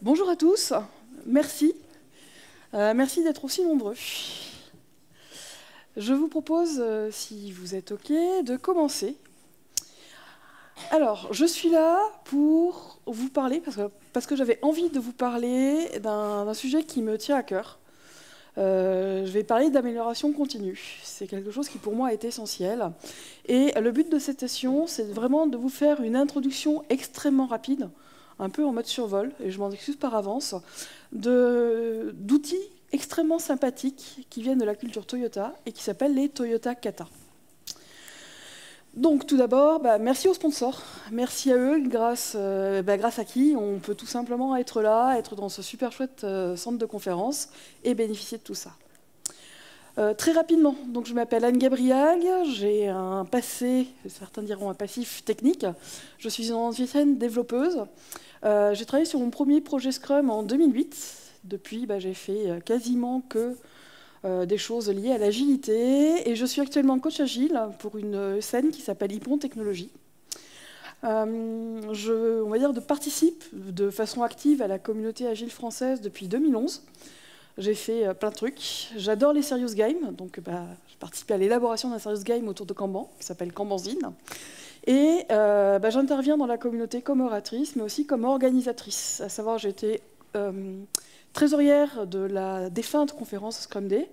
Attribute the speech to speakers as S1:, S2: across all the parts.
S1: Bonjour à tous, merci. Merci d'être aussi nombreux. Je vous propose, si vous êtes OK, de commencer. Alors, je suis là pour vous parler, parce que j'avais envie de vous parler d'un sujet qui me tient à cœur. Je vais parler d'amélioration continue. C'est quelque chose qui pour moi est essentiel. Et le but de cette session, c'est vraiment de vous faire une introduction extrêmement rapide, un peu en mode survol, et je m'en excuse par avance, d'outils extrêmement sympathiques qui viennent de la culture Toyota et qui s'appellent les Toyota Kata. Donc tout d'abord, merci aux sponsors, merci à eux, grâce à qui on peut tout simplement être là, être dans ce super chouette centre de conférence et bénéficier de tout ça. Très rapidement, donc je m'appelle Anne Gabriel, j'ai un passé, certains diront un passif technique, je suis une ancienne développeuse. J'ai travaillé sur mon premier projet Scrum en 2008, depuis j'ai fait quasiment que des choses liées à l'agilité, et je suis actuellement coach agile pour une scène qui s'appelle Hippon Technologies. On va dire, participe de façon active à la communauté agile française depuis 2011. J'ai fait plein de trucs. J'adore les serious games, donc j'ai participé à l'élaboration d'un serious game autour de Kanban, qui s'appelle Kanbanzine. Et j'interviens dans la communauté comme oratrice, mais aussi comme organisatrice. À savoir, j'ai été trésorière de la défunte conférence Scrum Day,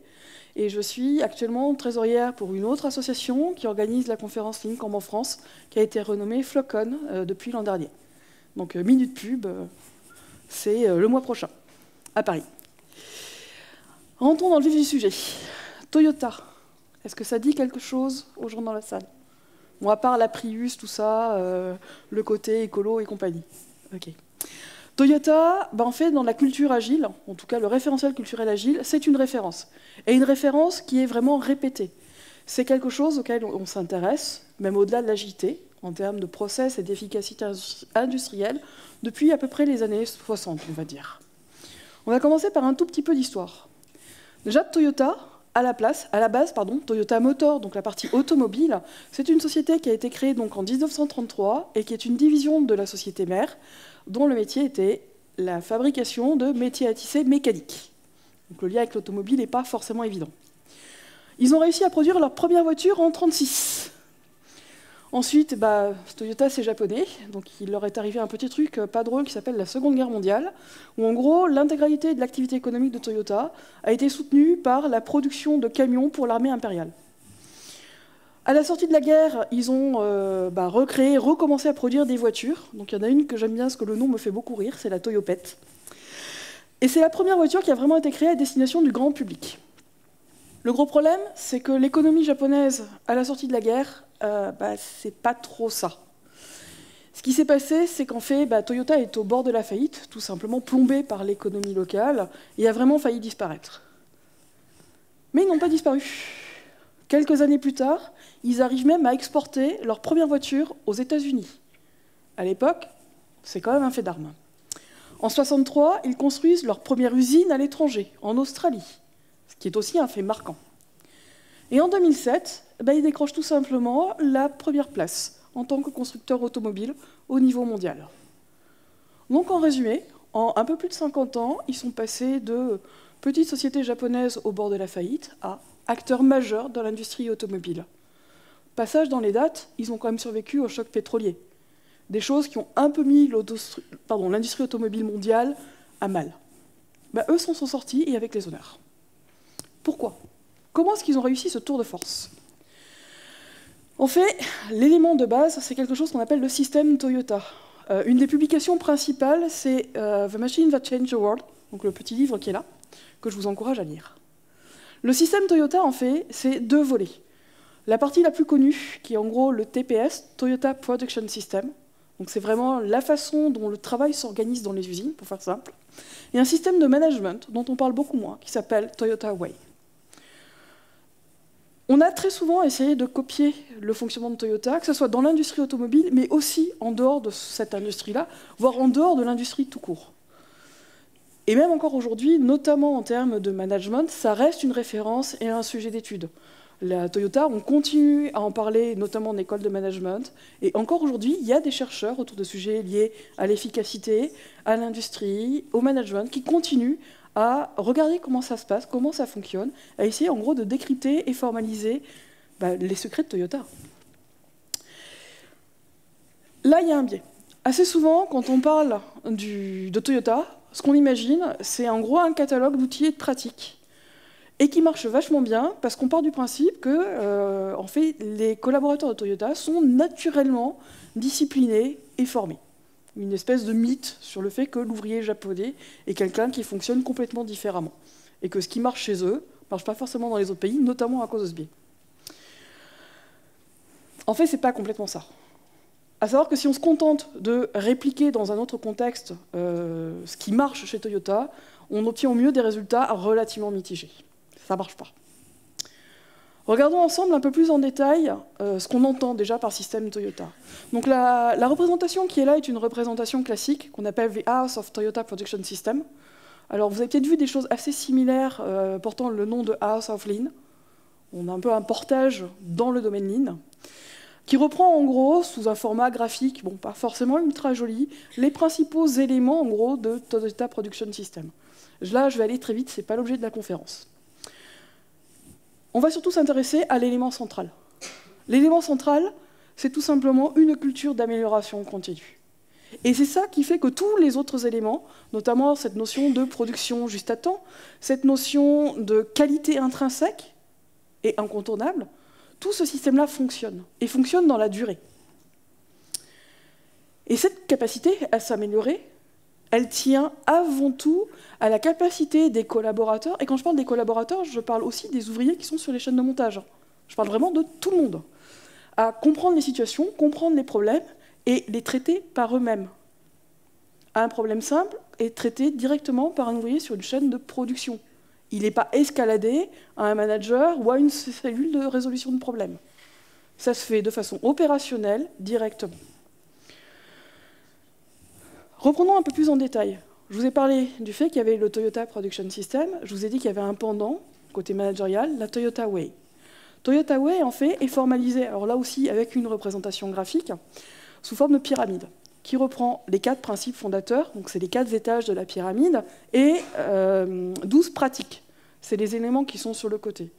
S1: et je suis actuellement trésorière pour une autre association qui organise la conférence Lean Kanban France, qui a été renommée Flocon depuis l'an dernier. Donc minute pub, c'est le mois prochain, à Paris. Rentrons dans le vif du sujet. Toyota, est-ce que ça dit quelque chose aux gens dans la salle? Bon, à part la Prius, tout ça, le côté écolo et compagnie. Ok. Toyota, en fait, dans la culture agile, en tout cas le référentiel culturel agile, c'est une référence. Et une référence qui est vraiment répétée. C'est quelque chose auquel on s'intéresse, même au-delà de l'agilité, en termes de process et d'efficacité industrielle, depuis à peu près les années 60, on va dire. On va commencer par un tout petit peu d'histoire. Déjà, Toyota, à la base, Toyota Motor, donc la partie automobile, c'est une société qui a été créée donc en 1933 et qui est une division de la société mère, dont le métier était la fabrication de métiers à tisser mécaniques. Donc le lien avec l'automobile n'est pas forcément évident. Ils ont réussi à produire leur première voiture en 1936. Ensuite, Toyota, c'est japonais, donc il leur est arrivé un petit truc pas drôle qui s'appelle la Seconde Guerre mondiale, où en gros, l'intégralité de l'activité économique de Toyota a été soutenue par la production de camions pour l'armée impériale. À la sortie de la guerre, ils ont recommencé à produire des voitures. Donc il y en a une que j'aime bien, parce que le nom me fait beaucoup rire, c'est la Toyopet. Et c'est la première voiture qui a vraiment été créée à destination du grand public. Le gros problème, c'est que l'économie japonaise, à la sortie de la guerre, c'est pas trop ça. Ce qui s'est passé, c'est qu'en fait, Toyota est au bord de la faillite, tout simplement plombé par l'économie locale, et a vraiment failli disparaître. Mais ils n'ont pas disparu. Quelques années plus tard, ils arrivent même à exporter leur première voiture aux États-Unis. À l'époque, c'est quand même un fait d'armes. En 1963, ils construisent leur première usine à l'étranger, en Australie, ce qui est aussi un fait marquant. Et en 2007, ils décrochent tout simplement la première place en tant que constructeur automobile au niveau mondial. Donc en résumé, en un peu plus de 50 ans, ils sont passés de petites sociétés japonaises au bord de la faillite à acteurs majeurs dans l'industrie automobile. Passage dans les dates, ils ont quand même survécu au choc pétrolier. Des choses qui ont un peu mis l'industrie automobile mondiale à mal. Eux s'en sont sortis, et avec les honneurs. Pourquoi? Comment est-ce qu'ils ont réussi ce tour de force? En fait, l'élément de base, c'est quelque chose qu'on appelle le système Toyota. Une des publications principales, c'est The Machine That Changed the World, donc le petit livre qui est là, que je vous encourage à lire. Le système Toyota, en fait, c'est deux volets. La partie la plus connue, qui est en gros le TPS, Toyota Production System. Donc c'est vraiment la façon dont le travail s'organise dans les usines, pour faire simple. Et un système de management, dont on parle beaucoup moins, qui s'appelle Toyota Way. On a très souvent essayé de copier le fonctionnement de Toyota, que ce soit dans l'industrie automobile, mais aussi en dehors de cette industrie-là, voire en dehors de l'industrie tout court. Et même encore aujourd'hui, notamment en termes de management, ça reste une référence et un sujet d'étude. La Toyota, on continue à en parler, notamment en école de management. Et encore aujourd'hui, il y a des chercheurs autour de sujets liés à l'efficacité, à l'industrie, au management, qui continuent à regarder comment ça se passe, comment ça fonctionne, à essayer en gros de décrypter et formaliser les secrets de Toyota. Là, il y a un biais. Assez souvent, quand on parle de Toyota, ce qu'on imagine, c'est en gros un catalogue d'outils et de pratiques, et qui marche vachement bien, parce qu'on part du principe que en fait, les collaborateurs de Toyota sont naturellement disciplinés et formés. Une espèce de mythe sur le fait que l'ouvrier japonais est quelqu'un qui fonctionne complètement différemment, et que ce qui marche chez eux ne marche pas forcément dans les autres pays, notamment à cause de ce biais. En fait, ce n'est pas complètement ça. À savoir que si on se contente de répliquer dans un autre contexte ce qui marche chez Toyota, on obtient au mieux des résultats relativement mitigés. Ça ne marche pas. Regardons ensemble un peu plus en détail ce qu'on entend déjà par système Toyota. Donc la représentation qui est là est une représentation classique qu'on appelle The House of Toyota Production System. Alors vous avez peut-être vu des choses assez similaires portant le nom de House of Lean. On a un peu un portage dans le domaine Lean, qui reprend en gros, sous un format graphique, bon, pas forcément ultra joli, les principaux éléments en gros de Toyota Production System. Là, je vais aller très vite, ce n'est pas l'objet de la conférence. On va surtout s'intéresser à l'élément central. L'élément central, c'est tout simplement une culture d'amélioration continue. Et c'est ça qui fait que tous les autres éléments, notamment cette notion de production juste à temps, cette notion de qualité intrinsèque et incontournable, tout ce système-là fonctionne, et fonctionne dans la durée. Et cette capacité à s'améliorer, elle tient avant tout à la capacité des collaborateurs, et quand je parle des collaborateurs, je parle aussi des ouvriers qui sont sur les chaînes de montage. Je parle vraiment de tout le monde, à comprendre les situations, comprendre les problèmes, et les traiter par eux-mêmes. Un problème simple est traité directement par un ouvrier sur une chaîne de production. Il n'est pas escaladé à un manager ou à une cellule de résolution de problèmes. Ça se fait de façon opérationnelle, directement. Reprenons un peu plus en détail. Je vous ai parlé du fait qu'il y avait le Toyota Production System. Je vous ai dit qu'il y avait un pendant, côté managérial, la Toyota Way. Toyota Way, en fait, est formalisé, alors là aussi avec une représentation graphique, sous forme de pyramide, qui reprend les 4 principes fondateurs, donc c'est les 4 étages de la pyramide, et 12 pratiques. C'est les éléments qui sont sur le côté.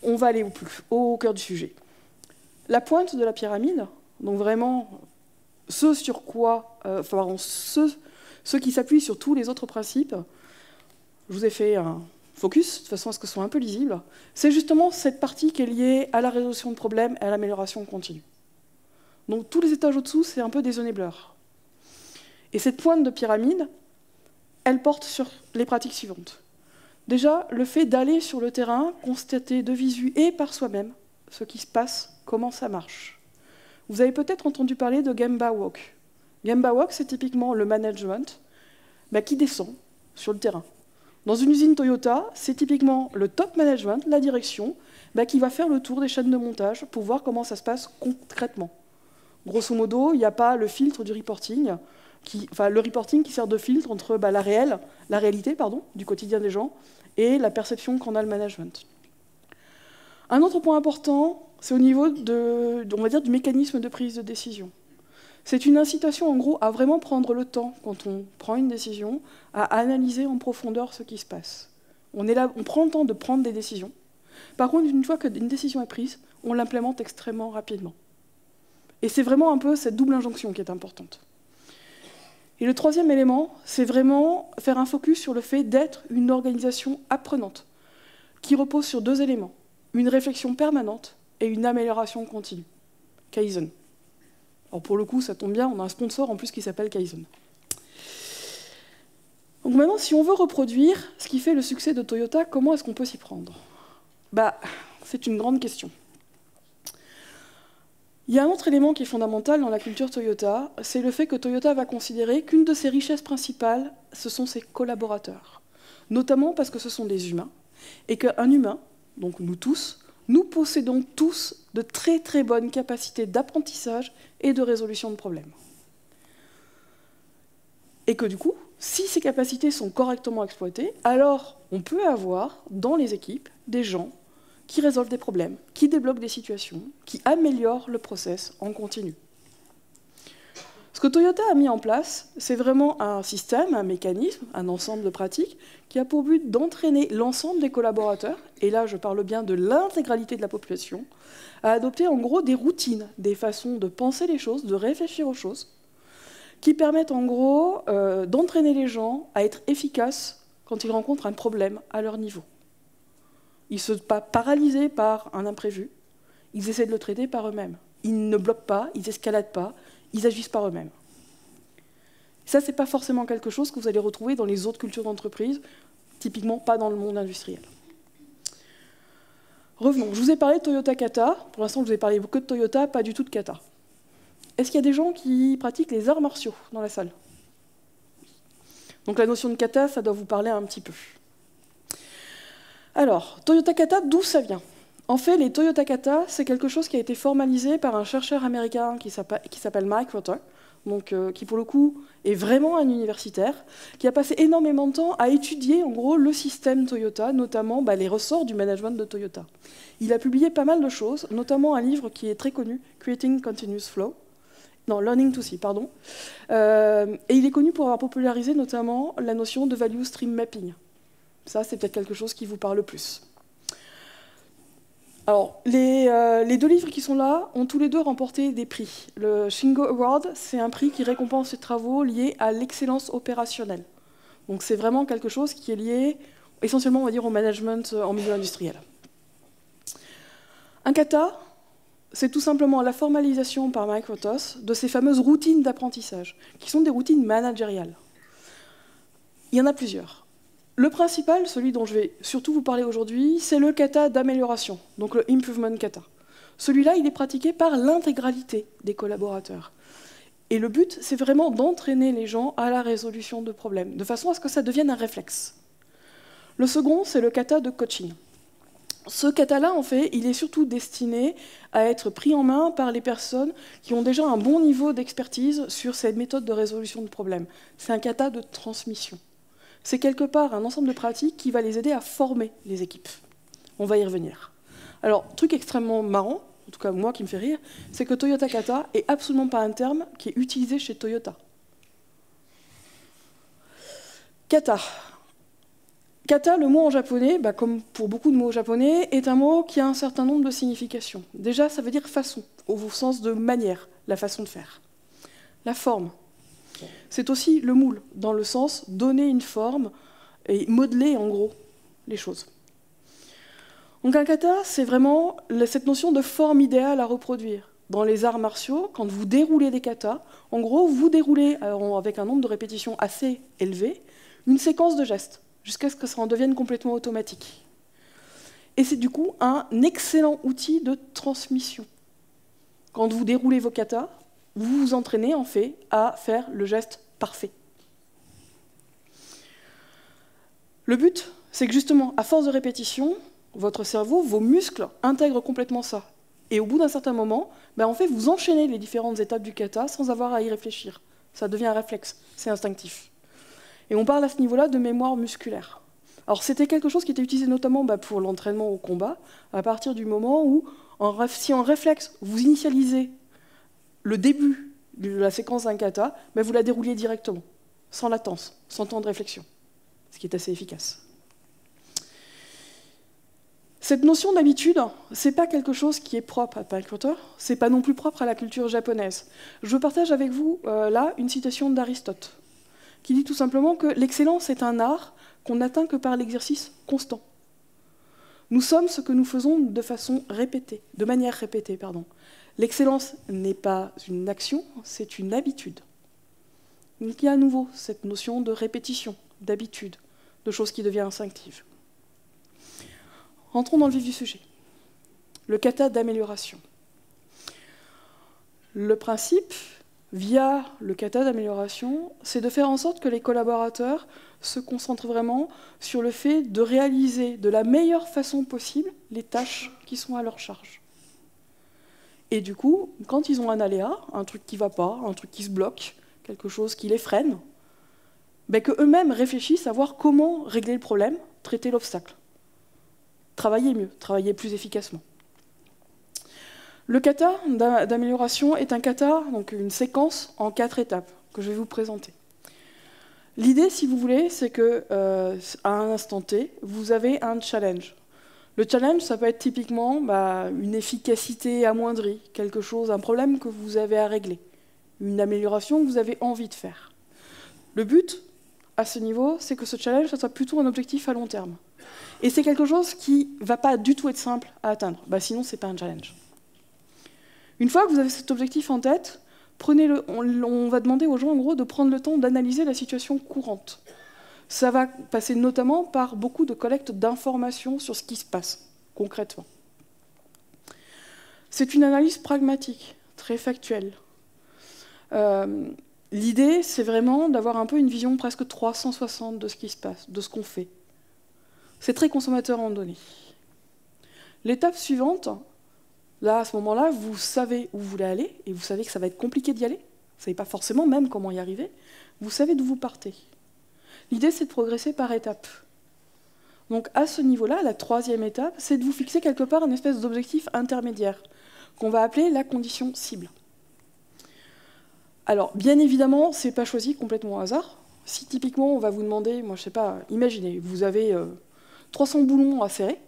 S1: On va aller au cœur du sujet. La pointe de la pyramide, donc vraiment ce sur quoi, ce qui s'appuie sur tous les autres principes, je vous ai fait un focus, de façon à ce que ce soit un peu lisible, c'est justement cette partie qui est liée à la résolution de problèmes et à l'amélioration continue. Donc tous les étages au-dessous, c'est un peu des zones blur. Et cette pointe de pyramide, elle porte sur les pratiques suivantes. Déjà, le fait d'aller sur le terrain, constater de visu et par soi-même ce qui se passe, comment ça marche. Vous avez peut-être entendu parler de Gemba Walk. Gemba Walk, c'est typiquement le management qui descend sur le terrain. Dans une usine Toyota, c'est typiquement le top management, la direction, qui va faire le tour des chaînes de montage pour voir comment ça se passe concrètement. Grosso modo, il n'y a pas le filtre du reporting, le reporting qui sert de filtre entre la réalité du quotidien des gens et la perception qu'en a le management. Un autre point important, c'est au niveau on va dire, du mécanisme de prise de décision. C'est une incitation, en gros, à vraiment prendre le temps, quand on prend une décision, à analyser en profondeur ce qui se passe. On prend le temps de prendre des décisions. Par contre, une fois qu'une décision est prise, on l'implémente extrêmement rapidement. Et c'est vraiment un peu cette double injonction qui est importante. Et le troisième élément, c'est vraiment faire un focus sur le fait d'être une organisation apprenante, qui repose sur 2 éléments, une réflexion permanente et une amélioration continue. Kaizen. Alors pour le coup, ça tombe bien, on a un sponsor en plus qui s'appelle Kaizen. Donc maintenant, si on veut reproduire ce qui fait le succès de Toyota, comment est-ce qu'on peut s'y prendre? C'est une grande question. Il y a un autre élément qui est fondamental dans la culture Toyota, c'est le fait que Toyota va considérer qu'une de ses richesses principales, ce sont ses collaborateurs. Notamment parce que ce sont des humains, et qu'un humain, donc nous tous, nous possédons tous de très très bonnes capacités d'apprentissage et de résolution de problèmes. Et que du coup, si ces capacités sont correctement exploitées, alors on peut avoir dans les équipes des gens qui résolvent des problèmes, qui débloquent des situations, qui améliorent le process en continu. Ce que Toyota a mis en place, c'est vraiment un système, un mécanisme, un ensemble de pratiques qui a pour but d'entraîner l'ensemble des collaborateurs, et là je parle bien de l'intégralité de la population, à adopter en gros des routines, des façons de penser les choses, de réfléchir aux choses, qui permettent en gros d'entraîner les gens à être efficaces quand ils rencontrent un problème à leur niveau. Ils ne sont pas paralysés par un imprévu, ils essaient de le traiter par eux-mêmes. Ils ne bloquent pas, ils n'escaladent pas, ils agissent par eux-mêmes. Ça, ce n'est pas forcément quelque chose que vous allez retrouver dans les autres cultures d'entreprise, typiquement pas dans le monde industriel. Revenons, je vous ai parlé de Toyota Kata, pour l'instant je vous ai parlé que de Toyota, pas du tout de Kata. Est-ce qu'il y a des gens qui pratiquent les arts martiaux dans la salle? Donc la notion de kata, ça doit vous parler un petit peu. Alors, Toyota Kata, d'où ça vient? En fait, les Toyota Kata, c'est quelque chose qui a été formalisé par un chercheur américain qui s'appelle Mike Rutter, donc, qui pour le coup est vraiment un universitaire, qui a passé énormément de temps à étudier en gros le système Toyota, notamment les ressorts du management de Toyota. Il a publié pas mal de choses, notamment un livre qui est très connu, Creating Continuous Flow, non, Learning to See, pardon. Et il est connu pour avoir popularisé notamment la notion de value stream mapping. Ça, c'est peut-être quelque chose qui vous parle plus. Alors, les deux livres qui sont là ont tous les deux remporté des prix. Le Shingo Award, c'est un prix qui récompense les travaux liés à l'excellence opérationnelle. Donc c'est vraiment quelque chose qui est lié essentiellement, on va dire, au management en milieu industriel. Un kata, c'est tout simplement la formalisation par Mike Rutter de ces fameuses routines d'apprentissage, qui sont des routines managériales. Il y en a plusieurs. Le principal, celui dont je vais surtout vous parler aujourd'hui, c'est le kata d'amélioration, donc le improvement kata. Celui-là, il est pratiqué par l'intégralité des collaborateurs. Et le but, c'est vraiment d'entraîner les gens à la résolution de problèmes, de façon à ce que ça devienne un réflexe. Le second, c'est le kata de coaching. Ce kata-là, en fait, il est surtout destiné à être pris en main par les personnes qui ont déjà un bon niveau d'expertise sur ces méthodes de résolution de problèmes. C'est un kata de transmission. C'est quelque part un ensemble de pratiques qui va les aider à former les équipes. On va y revenir. Alors, truc extrêmement marrant, en tout cas moi qui me fait rire, c'est que Toyota Kata n'est absolument pas un terme qui est utilisé chez Toyota. Kata. Kata, le mot en japonais, comme pour beaucoup de mots japonais, est un mot qui a un certain nombre de significations. Déjà, ça veut dire façon, au sens de manière, la façon de faire. La forme. C'est aussi le moule, dans le sens donner une forme et modeler en gros les choses. Donc un kata, c'est vraiment cette notion de forme idéale à reproduire. Dans les arts martiaux, quand vous déroulez des katas, en gros, vous déroulez, avec un nombre de répétitions assez élevé, une séquence de gestes, jusqu'à ce que ça en devienne complètement automatique. Et c'est du coup un excellent outil de transmission. Quand vous déroulez vos katas, vous vous entraînez en fait à faire le geste parfait. Le but, c'est que justement, à force de répétition, votre cerveau, vos muscles intègrent complètement ça. Et au bout d'un certain moment, en fait, vous enchaînez les différentes étapes du kata sans avoir à y réfléchir. Ça devient un réflexe, c'est instinctif. Et on parle à ce niveau-là de mémoire musculaire. Alors c'était quelque chose qui était utilisé notamment pour l'entraînement au combat, à partir du moment où, si en réflexe, vous initialisez le début de la séquence d'un kata, vous la dérouliez directement, sans latence, sans temps de réflexion, ce qui est assez efficace. Cette notion d'habitude, ce n'est pas quelque chose qui est propre à Mike Rutter, ce n'est pas non plus propre à la culture japonaise. Je partage avec vous, là, une citation d'Aristote, qui dit tout simplement que l'excellence est un art qu'on n'atteint que par l'exercice constant. Nous sommes ce que nous faisons de façon répétée, de manière répétée, pardon. L'excellence n'est pas une action, c'est une habitude. Donc il y a à nouveau cette notion de répétition, d'habitude, de choses qui devient instinctive. Rentrons dans le vif du sujet. Le kata d'amélioration. Le principe, via le kata d'amélioration, c'est de faire en sorte que les collaborateurs se concentrent vraiment sur le fait de réaliser de la meilleure façon possible les tâches qui sont à leur charge. Et du coup, quand ils ont un aléa, un truc qui ne va pas, un truc qui se bloque, quelque chose qui les freine, qu'eux-mêmes réfléchissent à voir comment régler le problème, traiter l'obstacle. travailler mieux, travailler plus efficacement. Le kata d'amélioration est un kata, donc une séquence en 4 étapes que je vais vous présenter. L'idée, si vous voulez, c'est qu'à un instant T, vous avez un challenge. Le challenge, ça peut être typiquement une efficacité amoindrie, quelque chose, un problème que vous avez à régler, une amélioration que vous avez envie de faire. Le but, à ce niveau, c'est que ce challenge, ça soit plutôt un objectif à long terme. Et c'est quelque chose qui ne va pas du tout être simple à atteindre. Sinon, ce n'est pas un challenge. Une fois que vous avez cet objectif en tête, on va demander aux gens, en gros, de prendre le temps d'analyser la situation courante. Ça va passer notamment par beaucoup de collecte d'informations sur ce qui se passe, concrètement. C'est une analyse pragmatique, très factuelle. L'idée, c'est vraiment d'avoir un peu une vision presque 360 de ce qui se passe, de ce qu'on fait. C'est très consommateur en données. L'étape suivante, là, à ce moment-là, vous savez où vous voulez aller, et vous savez que ça va être compliqué d'y aller. Vous ne savez pas forcément même comment y arriver. Vous savez d'où vous partez. L'idée, c'est de progresser par étapes. Donc, à ce niveau-là, la 3e étape, c'est de vous fixer quelque part un espèce d'objectif intermédiaire, qu'on va appeler la condition cible. Alors, bien évidemment, ce n'est pas choisi complètement au hasard. Si, typiquement, on va vous demander, moi, je ne sais pas, imaginez, vous avez 300 boulons à serrer,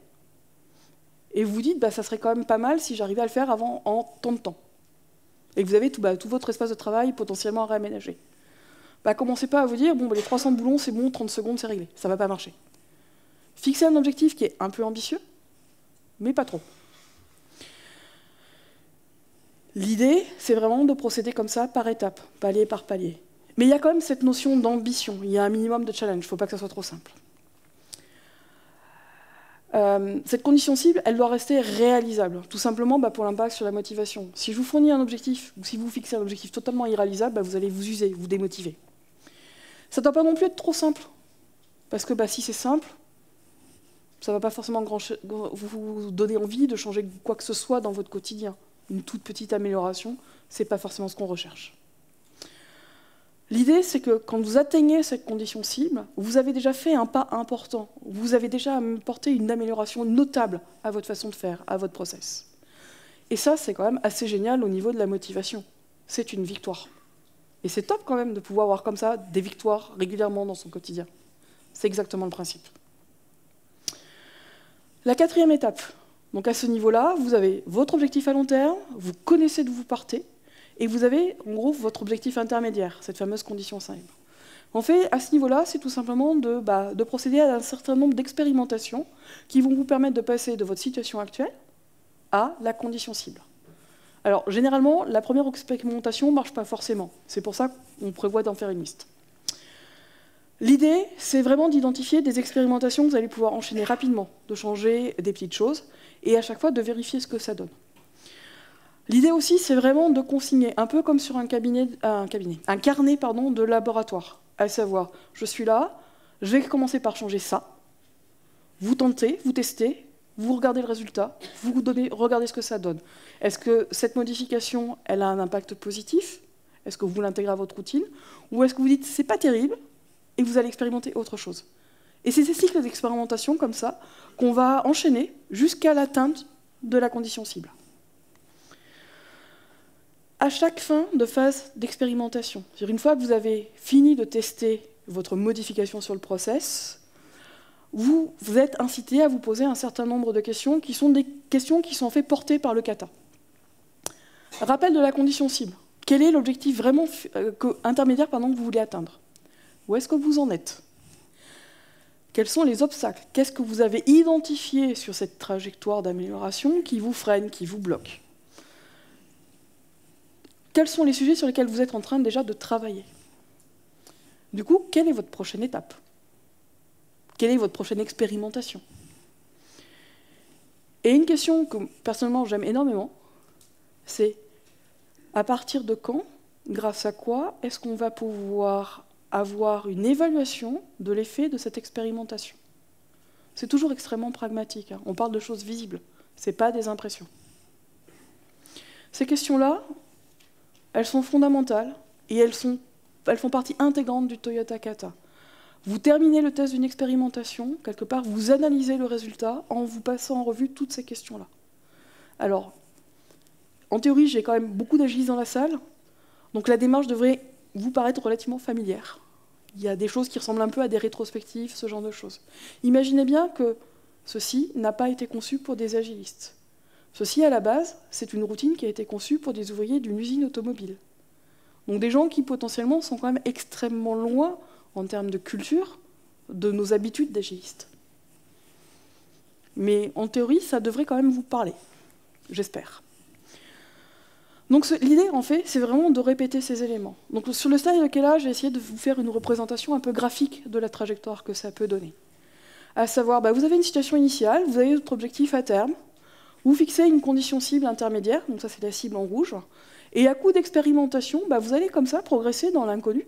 S1: et vous vous dites, ça serait quand même pas mal si j'arrivais à le faire en tant de temps. Et que vous avez tout votre espace de travail potentiellement à réaménager. Commencez pas à vous dire, les 300 boulons, c'est bon, 30 secondes, c'est réglé. Ça ne va pas marcher. Fixez un objectif qui est un peu ambitieux, mais pas trop. L'idée, c'est vraiment de procéder comme ça, par étapes, palier par palier. Mais il y a quand même cette notion d'ambition, il y a un minimum de challenge, il ne faut pas que ça soit trop simple. Cette condition cible, elle doit rester réalisable, tout simplement pour l'impact sur la motivation. Si je vous fournis un objectif, ou si vous fixez un objectif totalement irréalisable, vous allez vous user, vous démotiver. Ça ne doit pas non plus être trop simple, parce que si c'est simple, ça ne va pas forcément vous donner envie de changer quoi que ce soit dans votre quotidien. Une toute petite amélioration, ce n'est pas forcément ce qu'on recherche. L'idée, c'est que quand vous atteignez cette condition cible, vous avez déjà fait un pas important. Vous avez déjà apporté une amélioration notable à votre façon de faire, à votre process. Et ça, c'est quand même assez génial au niveau de la motivation. C'est une victoire. Et c'est top quand même de pouvoir avoir comme ça des victoires régulièrement dans son quotidien. C'est exactement le principe. La 4e étape. Donc à ce niveau-là, vous avez votre objectif à long terme, vous connaissez d'où vous partez, et vous avez en gros votre objectif intermédiaire, cette fameuse condition cible. En fait, à ce niveau-là, c'est tout simplement de procéder à un certain nombre d'expérimentations qui vont vous permettre de passer de votre situation actuelle à la condition cible. Alors, généralement, la première expérimentation ne marche pas forcément. C'est pour ça qu'on prévoit d'en faire une liste. L'idée, c'est vraiment d'identifier des expérimentations que vous allez pouvoir enchaîner rapidement, de changer des petites choses, et à chaque fois de vérifier ce que ça donne. L'idée aussi, c'est vraiment de consigner, un peu comme sur un carnet de laboratoire, à savoir, je suis là, je vais commencer par changer ça, vous tentez, vous testez, vous regardez le résultat, regardez ce que ça donne. Est-ce que cette modification, elle a un impact positif? Est-ce que vous l'intégrez à votre routine? Ou est-ce que vous dites, c'est pas terrible, et vous allez expérimenter autre chose? Et c'est ces cycles d'expérimentation comme ça qu'on va enchaîner jusqu'à l'atteinte de la condition cible. À chaque fin de phase d'expérimentation, c'est-à-dire une fois que vous avez fini de tester votre modification sur le process, vous êtes incité à vous poser un certain nombre de questions qui sont des questions qui sont en fait portées par le kata. Rappel de la condition cible. Quel est l'objectif vraiment intermédiaire que vous voulez atteindre? Où est-ce que vous en êtes? Quels sont les obstacles? Qu'est-ce que vous avez identifié sur cette trajectoire d'amélioration qui vous freine, qui vous bloque? Quels sont les sujets sur lesquels vous êtes en train déjà de travailler? Du coup, quelle est votre prochaine étape? Quelle est votre prochaine expérimentation? Et une question que personnellement j'aime énormément, c'est à partir de quand, grâce à quoi, est-ce qu'on va pouvoir avoir une évaluation de l'effet de cette expérimentation? C'est toujours extrêmement pragmatique, hein. On parle de choses visibles, ce n'est pas des impressions. Ces questions-là, elles sont fondamentales et elles font partie intégrante du Toyota Kata. Vous terminez le test d'une expérimentation, quelque part, vous analysez le résultat en vous passant en revue toutes ces questions-là. Alors, en théorie, j'ai quand même beaucoup d'agilistes dans la salle, donc la démarche devrait vous paraître relativement familière. Il y a des choses qui ressemblent un peu à des rétrospectives, ce genre de choses. Imaginez bien que ceci n'a pas été conçu pour des agilistes. Ceci, à la base, c'est une routine qui a été conçue pour des ouvriers d'une usine automobile. Donc des gens qui, potentiellement, sont quand même extrêmement loin, en termes de culture, de nos habitudes d'agilistes. Mais en théorie, ça devrait quand même vous parler, j'espère. Donc l'idée, en fait, c'est vraiment de répéter ces éléments. Donc sur le slide lequel là, j'ai essayé de vous faire une représentation un peu graphique de la trajectoire que ça peut donner. À savoir, vous avez une situation initiale, vous avez votre objectif à terme, vous fixez une condition cible intermédiaire, donc ça c'est la cible en rouge, et à coup d'expérimentation, vous allez comme ça progresser dans l'inconnu,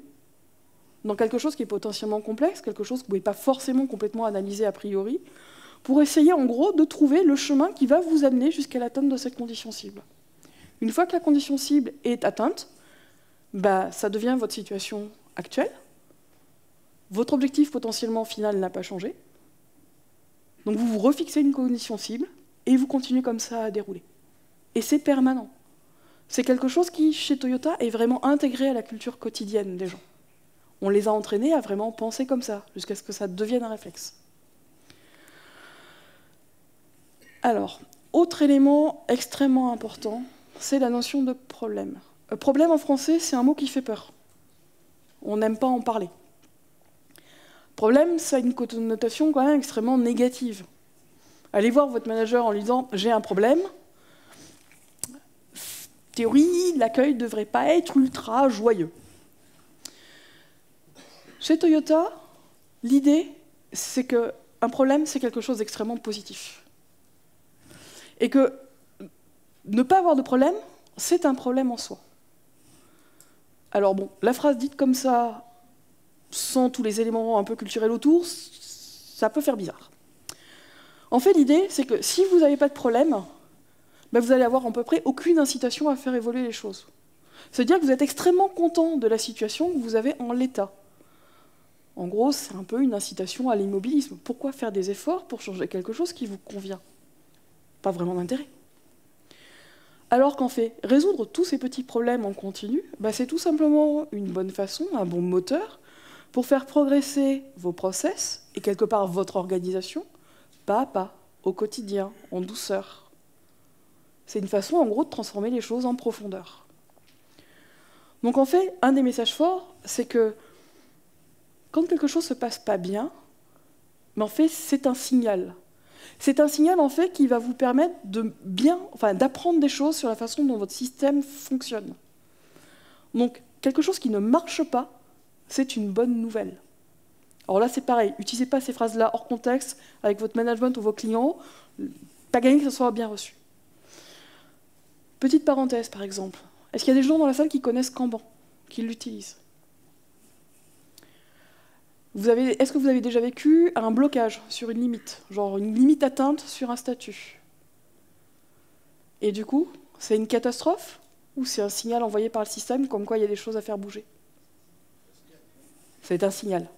S1: dans quelque chose qui est potentiellement complexe, quelque chose que vous ne pouvez pas forcément complètement analyser a priori, pour essayer en gros de trouver le chemin qui va vous amener jusqu'à l'atteinte de cette condition cible. Une fois que la condition cible est atteinte, ça devient votre situation actuelle. Votre objectif potentiellement final n'a pas changé. Donc vous vous refixez une condition cible et vous continuez comme ça à dérouler. Et c'est permanent. C'est quelque chose qui, chez Toyota, est vraiment intégré à la culture quotidienne des gens. On les a entraînés à vraiment penser comme ça, jusqu'à ce que ça devienne un réflexe. Alors, autre élément extrêmement important, c'est la notion de problème. Problème en français, c'est un mot qui fait peur. On n'aime pas en parler. Problème, ça a une connotation quand même extrêmement négative. Allez voir votre manager en lui disant « j'ai un problème ». Théorie, l'accueil ne devrait pas être ultra joyeux. Chez Toyota, l'idée, c'est qu'un problème, c'est quelque chose d'extrêmement positif. Et que ne pas avoir de problème, c'est un problème en soi. Alors bon, la phrase dite comme ça, sans tous les éléments un peu culturels autour, ça peut faire bizarre. En fait, l'idée, c'est que si vous n'avez pas de problème, vous allez avoir à peu près aucune incitation à faire évoluer les choses. C'est-à-dire que vous êtes extrêmement content de la situation que vous avez en l'état. En gros, c'est un peu une incitation à l'immobilisme. Pourquoi faire des efforts pour changer quelque chose qui vous convient? Pas vraiment d'intérêt. Alors qu'en fait, résoudre tous ces petits problèmes en continu, c'est tout simplement une bonne façon, un bon moteur, pour faire progresser vos process, et quelque part votre organisation, pas à pas, au quotidien, en douceur. C'est une façon, en gros, de transformer les choses en profondeur. Donc en fait, un des messages forts, c'est que quand quelque chose ne se passe pas bien, en fait, c'est un signal. C'est un signal, en fait, qui va vous permettre d'apprendre des choses sur la façon dont votre système fonctionne. Donc, quelque chose qui ne marche pas, c'est une bonne nouvelle. Alors là, c'est pareil. N'utilisez pas ces phrases-là hors contexte avec votre management ou vos clients. Pas gagné que ce soit bien reçu. Petite parenthèse, par exemple. Est-ce qu'il y a des gens dans la salle qui connaissent Kanban, qui l'utilisent? Est-ce que vous avez déjà vécu un blocage sur une limite, genre une limite atteinte sur un statut? Et du coup, c'est une catastrophe ou c'est un signal envoyé par le système comme quoi il y a des choses à faire bouger? C'est un signal.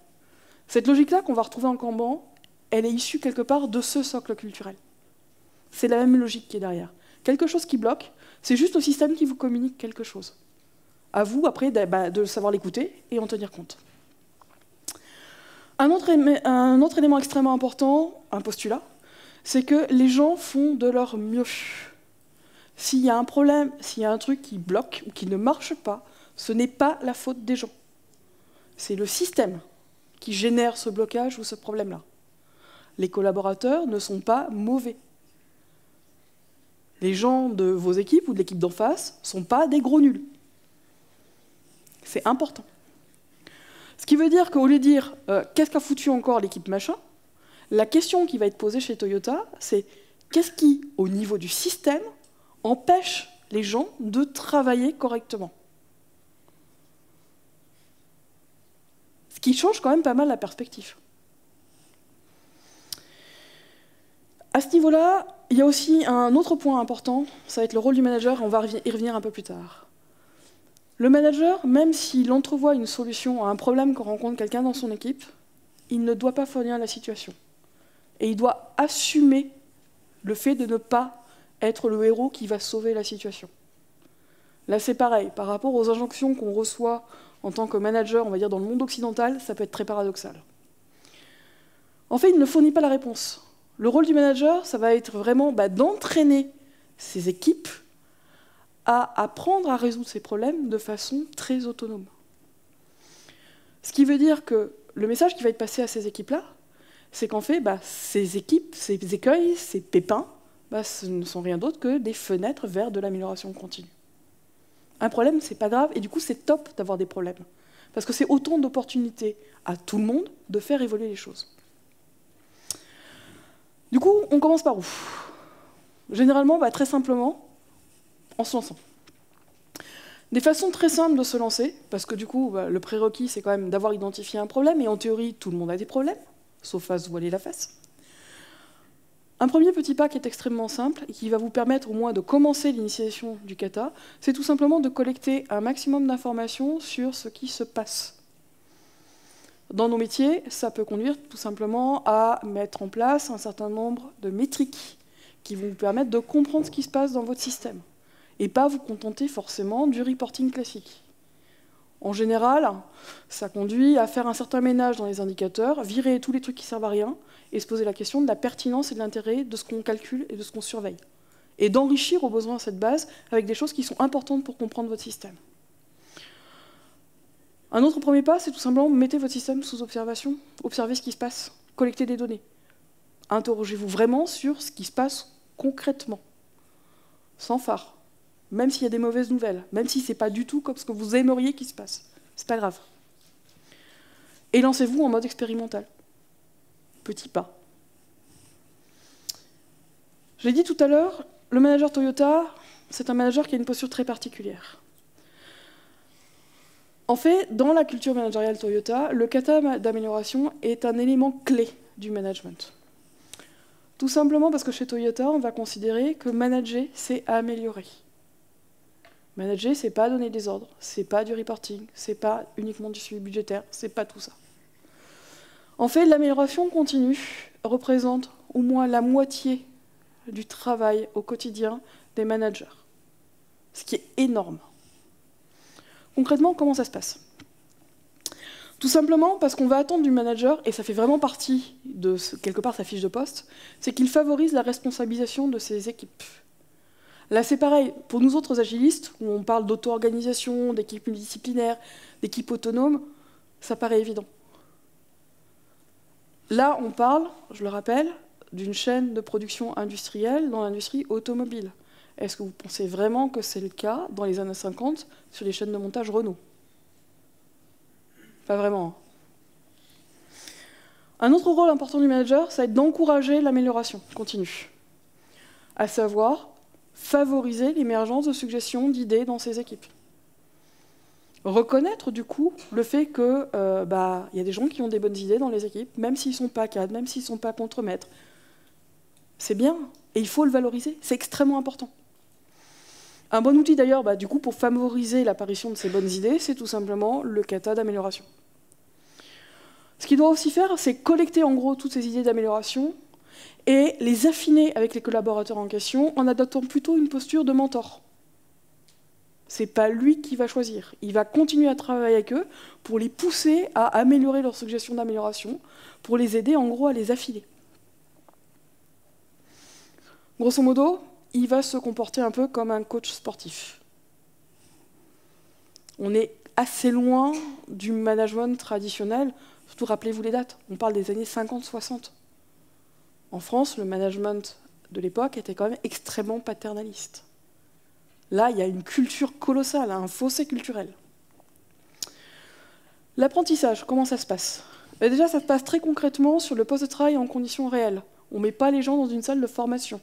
S1: Cette logique-là qu'on va retrouver en Kanban, elle est issue quelque part de ce socle culturel. C'est la même logique qui est derrière. Quelque chose qui bloque, c'est juste le système qui vous communique quelque chose. À vous, après, de savoir l'écouter et en tenir compte. Un autre élément extrêmement important, un postulat, c'est que les gens font de leur mieux. S'il y a un problème, s'il y a un truc qui bloque ou qui ne marche pas, ce n'est pas la faute des gens. C'est le système qui génère ce blocage ou ce problème-là. Les collaborateurs ne sont pas mauvais. Les gens de vos équipes ou de l'équipe d'en face ne sont pas des gros nuls. C'est important. Ce qui veut dire qu'au lieu de dire qu'est-ce qu'a foutu encore l'équipe machin, la question qui va être posée chez Toyota, c'est qu'est-ce qui, au niveau du système, empêche les gens de travailler correctement? Ce qui change quand même pas mal la perspective. À ce niveau-là, il y a aussi un autre point important, ça va être le rôle du manager, on va y revenir un peu plus tard. Le manager, même s'il entrevoit une solution à un problème que rencontre quelqu'un dans son équipe, il ne doit pas fournir la situation. Et il doit assumer le fait de ne pas être le héros qui va sauver la situation. Là, c'est pareil. Par rapport aux injonctions qu'on reçoit en tant que manager, on va dire dans le monde occidental, ça peut être très paradoxal. En fait, il ne fournit pas la réponse. Le rôle du manager, ça va être vraiment d'entraîner ses équipes à apprendre à résoudre ces problèmes de façon très autonome. Ce qui veut dire que le message qui va être passé à ces équipes-là, c'est qu'en fait, ces équipes, ces écueils, ces pépins, ce ne sont rien d'autre que des fenêtres vers de l'amélioration continue. Un problème, c'est pas grave, et du coup, c'est top d'avoir des problèmes. Parce que c'est autant d'opportunités à tout le monde de faire évoluer les choses. Du coup, on commence par où? Généralement, très simplement, en se lançant. Des façons très simples de se lancer, parce que du coup, le prérequis, c'est quand même d'avoir identifié un problème, et en théorie, tout le monde a des problèmes, sauf à se voiler la face. Un premier petit pas qui est extrêmement simple, et qui va vous permettre au moins de commencer l'initiation du kata, c'est tout simplement de collecter un maximum d'informations sur ce qui se passe. Dans nos métiers, ça peut conduire tout simplement à mettre en place un certain nombre de métriques qui vont vous permettre de comprendre ce qui se passe dans votre système, et pas vous contenter forcément du reporting classique. En général, ça conduit à faire un certain ménage dans les indicateurs, virer tous les trucs qui servent à rien, et se poser la question de la pertinence et de l'intérêt de ce qu'on calcule et de ce qu'on surveille. Et d'enrichir au besoin cette base avec des choses qui sont importantes pour comprendre votre système. Un autre premier pas, c'est tout simplement mettez votre système sous observation, observez ce qui se passe, collectez des données. Interrogez-vous vraiment sur ce qui se passe concrètement, sans phare. Même s'il y a des mauvaises nouvelles, même si ce n'est pas du tout comme ce que vous aimeriez qu'il se passe. C'est pas grave. Et lancez-vous en mode expérimental. Petit pas. Je l'ai dit tout à l'heure, le manager Toyota, c'est un manager qui a une posture très particulière. En fait, dans la culture managériale Toyota, le kata d'amélioration est un élément clé du management. Tout simplement parce que chez Toyota, on va considérer que manager, c'est améliorer. Manager, c'est pas donner des ordres, c'est pas du reporting, c'est pas uniquement du suivi budgétaire, c'est pas tout ça. En fait, l'amélioration continue représente au moins la moitié du travail au quotidien des managers, ce qui est énorme. Concrètement, comment ça se passe? Tout simplement parce qu'on va attendre du manager, et ça fait vraiment partie de quelque part sa fiche de poste, c'est qu'il favorise la responsabilisation de ses équipes. Là, c'est pareil, pour nous autres agilistes, où on parle d'auto-organisation, d'équipe multidisciplinaire, d'équipe autonome, ça paraît évident. Là, on parle, je le rappelle, d'une chaîne de production industrielle dans l'industrie automobile. Est-ce que vous pensez vraiment que c'est le cas dans les années 50 sur les chaînes de montage Renault? Pas vraiment. Un autre rôle important du manager, ça va être d'encourager l'amélioration continue, à savoir favoriser l'émergence de suggestions, d'idées dans ses équipes. Reconnaître du coup le fait qu'il y a des gens qui ont des bonnes idées dans les équipes, même s'ils ne sont pas cadres, même s'ils ne sont pas contremaîtres. C'est bien, et il faut le valoriser, c'est extrêmement important. Un bon outil d'ailleurs, du coup, pour favoriser l'apparition de ces bonnes idées, c'est tout simplement le kata d'amélioration. Ce qu'il doit aussi faire, c'est collecter en gros toutes ces idées d'amélioration et les affiner avec les collaborateurs en question en adoptant plutôt une posture de mentor. Ce n'est pas lui qui va choisir. Il va continuer à travailler avec eux pour les pousser à améliorer leurs suggestions d'amélioration, pour les aider en gros à les affiner. Grosso modo, il va se comporter un peu comme un coach sportif. On est assez loin du management traditionnel, surtout rappelez-vous les dates, on parle des années 50-60. En France, le management de l'époque était quand même extrêmement paternaliste. Là, il y a une culture colossale, un fossé culturel. L'apprentissage, comment ça se passe? Déjà, ça se passe très concrètement sur le poste de travail en conditions réelles. On ne met pas les gens dans une salle de formation.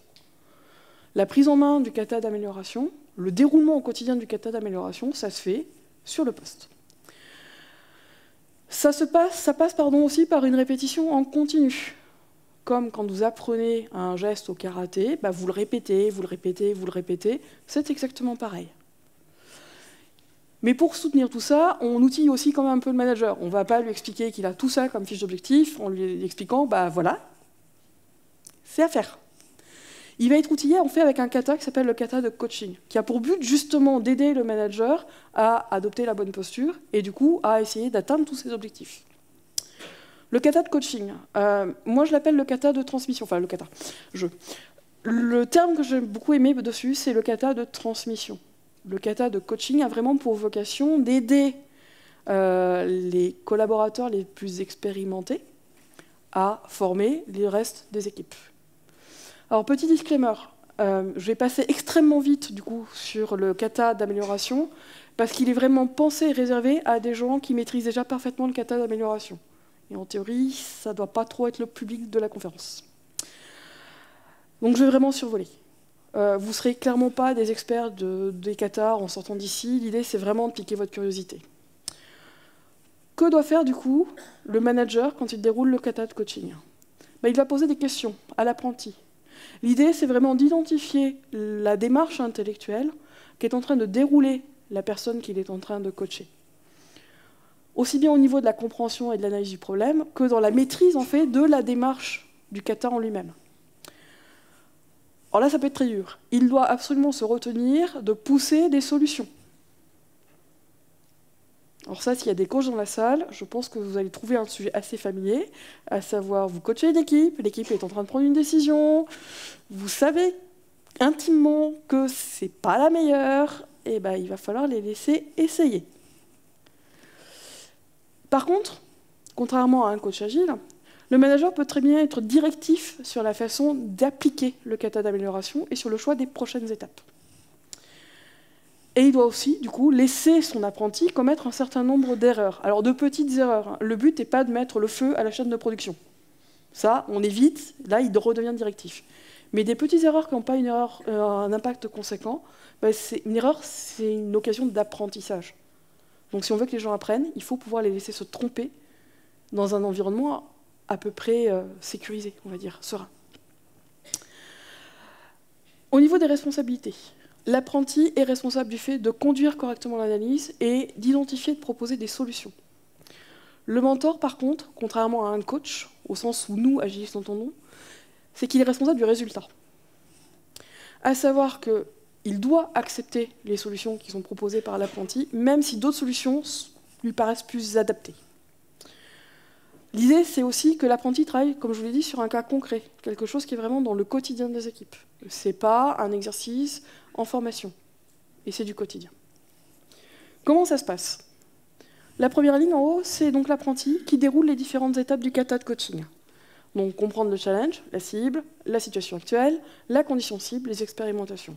S1: La prise en main du kata d'amélioration, le déroulement au quotidien du kata d'amélioration, ça se fait sur le poste. Ça passe aussi par une répétition en continu. Comme quand vous apprenez un geste au karaté, vous le répétez, vous le répétez, vous le répétez, c'est exactement pareil. Mais pour soutenir tout ça, on outille aussi quand même un peu le manager. On ne va pas lui expliquer qu'il a tout ça comme fiche d'objectif en lui expliquant, bah voilà, c'est à faire. Il va être outillé en fait avec un kata qui s'appelle le kata de coaching, qui a pour but justement d'aider le manager à adopter la bonne posture et du coup à essayer d'atteindre tous ses objectifs. Le kata de coaching, moi je l'appelle le kata de transmission, enfin le kata, Le terme que j'ai beaucoup aimé dessus, c'est le kata de transmission. Le kata de coaching a vraiment pour vocation d'aider les collaborateurs les plus expérimentés à former le reste des équipes. Alors, petit disclaimer, je vais passer extrêmement vite du coup sur le kata d'amélioration parce qu'il est vraiment pensé et réservé à des gens qui maîtrisent déjà parfaitement le kata d'amélioration. Et en théorie, ça ne doit pas trop être le public de la conférence. Donc je vais vraiment survoler. Vous ne serez clairement pas des experts des katas en sortant d'ici. L'idée, c'est vraiment de piquer votre curiosité. Que doit faire du coup le manager quand il déroule le kata de coaching? Il va poser des questions à l'apprenti. L'idée, c'est vraiment d'identifier la démarche intellectuelle qu'est en train de dérouler la personne qu'il est en train de coacher. Aussi bien au niveau de la compréhension et de l'analyse du problème que dans la maîtrise en fait, de la démarche du kata en lui-même. Alors là, ça peut être très dur. Il doit absolument se retenir de pousser des solutions. Alors ça, s'il y a des coachs dans la salle, je pense que vous allez trouver un sujet assez familier, à savoir, vous coachez une équipe, l'équipe est en train de prendre une décision, vous savez intimement que c'est pas la meilleure, et ben, il va falloir les laisser essayer. Par contre, contrairement à un coach agile, le manager peut très bien être directif sur la façon d'appliquer le kata d'amélioration et sur le choix des prochaines étapes. Et il doit aussi, du coup, laisser son apprenti commettre un certain nombre d'erreurs. Alors, de petites erreurs. Hein. Le but n'est pas de mettre le feu à la chaîne de production. Ça, on évite. Là, il redevient directif. Mais des petites erreurs qui n'ont pas un impact conséquent, une erreur, c'est une occasion d'apprentissage. Donc, si on veut que les gens apprennent, il faut pouvoir les laisser se tromper dans un environnement à peu près sécurisé, on va dire, serein. Au niveau des responsabilités, l'apprenti est responsable du fait de conduire correctement l'analyse et d'identifier et de proposer des solutions. Le mentor, par contre, contrairement à un coach, au sens où nous, agilistes, entendons, c'est qu'il est responsable du résultat. À savoir qu'il doit accepter les solutions qui sont proposées par l'apprenti, même si d'autres solutions lui paraissent plus adaptées. L'idée, c'est aussi que l'apprenti travaille, comme je vous l'ai dit, sur un cas concret, quelque chose qui est vraiment dans le quotidien des équipes. Ce n'est pas un exercice en formation, et c'est du quotidien. Comment ça se passe? La première ligne en haut, c'est donc l'apprenti qui déroule les différentes étapes du kata de coaching. Donc comprendre le challenge, la cible, la situation actuelle, la condition cible, les expérimentations.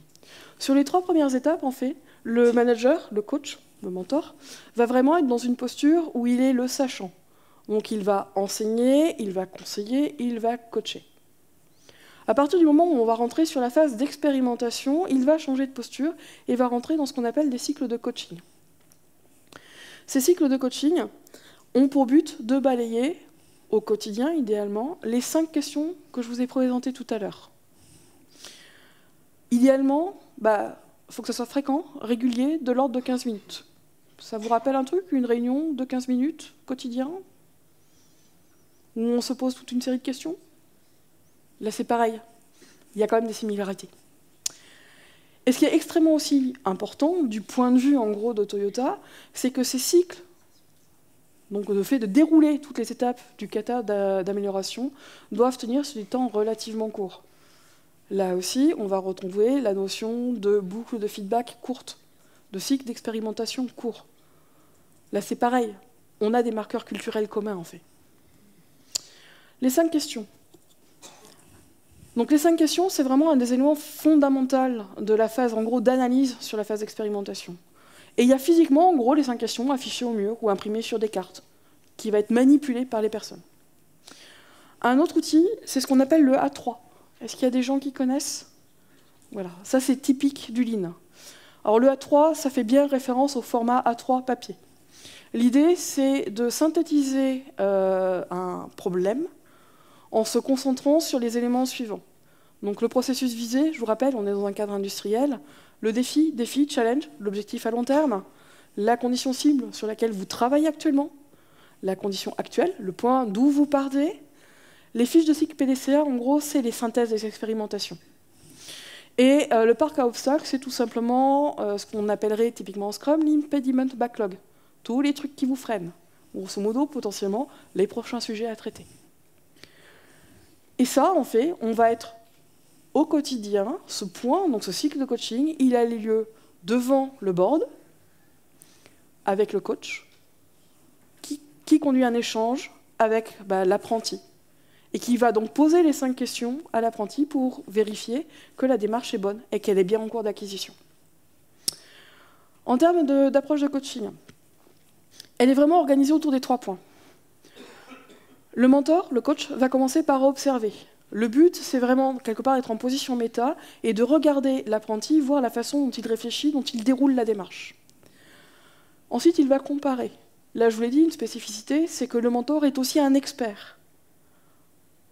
S1: Sur les 3 premières étapes, en fait, le manager, le coach, le mentor, va vraiment être dans une posture où il est le sachant. Donc il va enseigner, il va conseiller, il va coacher. À partir du moment où on va rentrer sur la phase d'expérimentation, il va changer de posture et va rentrer dans ce qu'on appelle des cycles de coaching. Ces cycles de coaching ont pour but de balayer, au quotidien idéalement, les 5 questions que je vous ai présentées tout à l'heure. Idéalement, il faut que ça soit fréquent, régulier, de l'ordre de 15 minutes. Ça vous rappelle un truc, une réunion de 15 minutes, quotidien, où on se pose toute une série de questions? Là, c'est pareil. Il y a quand même des similarités. Et ce qui est extrêmement aussi important, du point de vue, en gros, de Toyota, c'est que ces cycles, donc le fait de dérouler toutes les étapes du kata d'amélioration, doivent tenir sur des temps relativement courts. Là aussi, on va retrouver la notion de boucle de feedback courte, de cycle d'expérimentation court. Là, c'est pareil. On a des marqueurs culturels communs, en fait. Les 5 questions. Donc les 5 questions, c'est vraiment un des éléments fondamentaux de la phase, en gros, d'analyse sur la phase d'expérimentation. Et il y a physiquement, en gros, les 5 questions affichées au mur ou imprimées sur des cartes, qui va être manipulées par les personnes. Un autre outil, c'est ce qu'on appelle le A3. Est-ce qu'il y a des gens qui connaissent? Voilà, ça c'est typique du Lean. Alors le A3, ça fait bien référence au format A3 papier. L'idée, c'est de synthétiser un problème en se concentrant sur les éléments suivants. Donc le processus visé, je vous rappelle, on est dans un cadre industriel. Le défi, challenge, l'objectif à long terme, la condition cible sur laquelle vous travaillez actuellement, la condition actuelle, le point d'où vous partez. Les fiches de cycle PDCA, en gros, c'est les synthèses des expérimentations. Et le parc à obstacles, c'est tout simplement ce qu'on appellerait typiquement en Scrum l'impediment backlog. Tous les trucs qui vous freinent. Grosso modo, potentiellement, les prochains sujets à traiter. Et ça, en fait, on va être au quotidien, ce point, donc ce cycle de coaching, il a lieu devant le board, avec le coach, qui conduit un échange avec l'apprenti, et qui va donc poser les 5 questions à l'apprenti pour vérifier que la démarche est bonne et qu'elle est bien en cours d'acquisition. En termes d'approche de coaching, elle est vraiment organisée autour des 3 points. Le mentor, le coach, va commencer par observer. Le but, c'est vraiment, quelque part, d'être en position méta et de regarder l'apprenti, voir la façon dont il réfléchit, dont il déroule la démarche. Ensuite, il va comparer. Là, je vous l'ai dit, une spécificité, c'est que le mentor est aussi un expert.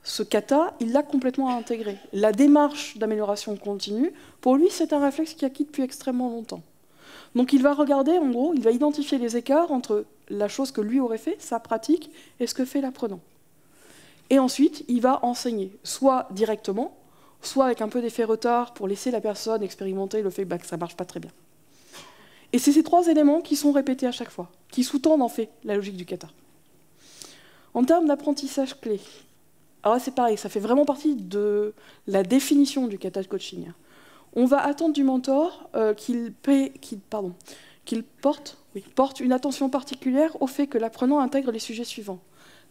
S1: Ce kata, il l'a complètement intégré. La démarche d'amélioration continue, pour lui, c'est un réflexe qui acquis depuis extrêmement longtemps. Donc il va regarder, en gros, il va identifier les écarts entre la chose que lui aurait fait, sa pratique, et ce que fait l'apprenant. Et ensuite, il va enseigner, soit directement, soit avec un peu d'effet retard pour laisser la personne expérimenter le fait que ça ne marche pas très bien. Et c'est ces 3 éléments qui sont répétés à chaque fois, qui sous-tendent en fait la logique du kata. En termes d'apprentissage clé, alors c'est pareil, ça fait vraiment partie de la définition du kata de coaching. On va attendre du mentor qu'il porte une attention particulière au fait que l'apprenant intègre les sujets suivants.